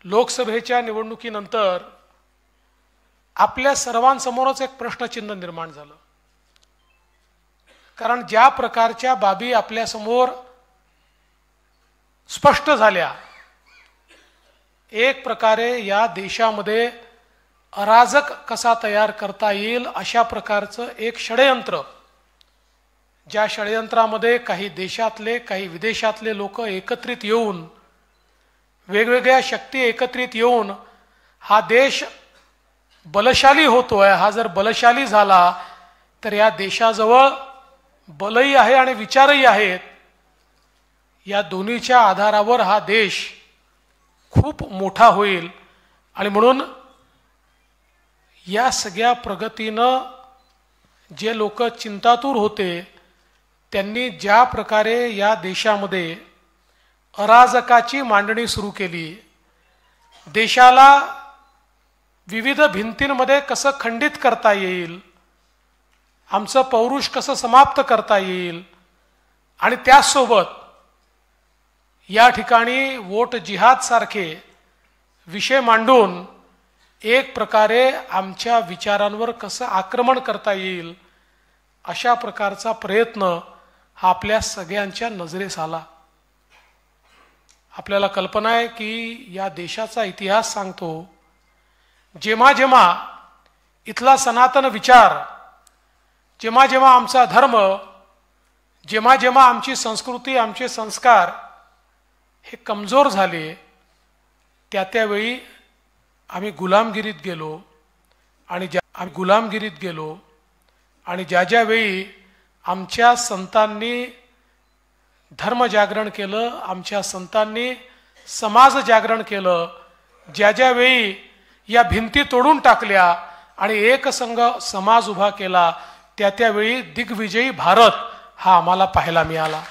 लोकसभेच्या निवडणुकीनंतर आपल्या सर्वांसमोरच एक प्रश्नचिन्ह निर्माण झालं। कारण ज्या प्रकारच्या बाबी आपल्या समोर स्पष्ट झाल्या, एक प्रकारे या देशामध्ये अराजक कसा तयार करता येईल अशा प्रकारचं एक षडयंत्र, ज्या षडयंत्रामध्ये काही देशातले काही विदेशातले लोक एकत्रित येऊन, वेगवेगळ्या शक्ती एकत्रित येऊन हा देश बलशाली होतोय। हा जर बलशाली झाला तर या देशाजवळ बलही आहे आणि विचारही आहेत। या दोन्हीच्या आधारावर हा देश खूप मोठा होईल आणि म्हणून या सगळ्या प्रगतीनं जे लोक चिंतातूर होते त्यांनी ज्या प्रकारे या देशामध्ये अराजकाची मांडणी सुरू केली, देशाला विविध भिंतींमध्ये कसं खंडित करता येईल, आमचं पौरुष कसं समाप्त करता येईल आणि त्यासोबत या ठिकाणी वोट जिहाद सारखे विषय मांडून एक प्रकारे आमच्या विचारांवर कसं आक्रमण करता येईल अशा प्रकारचा प्रयत्न हा आपल्या सगळ्यांच्या नजरेस आला। आपल्याला कल्पना आहे की या देशाचा इतिहास सांगतो, जेव्हा जेव्हा इथला सनातन विचार, जेव्हा जेव्हा आमचा धर्म, जेव्हा जेव्हा आमची संस्कृती, आमचे संस्कार हे कमजोर झाले, त्यावेळी आम्ही गुलामगिरीत गेलो आणि ज्या ज्यावेळी आमच्या संतांनी धर्म जागरण केलं, आमच्या संतांनी समाज जागरण केलं, ज्या ज्यावेळी या भिंती तोडून टाकल्या आणि एकसंघ समाज उभा केला, त्यावेळी दिग्विजयी भारत हा आम्हाला पाहायला मिळाला।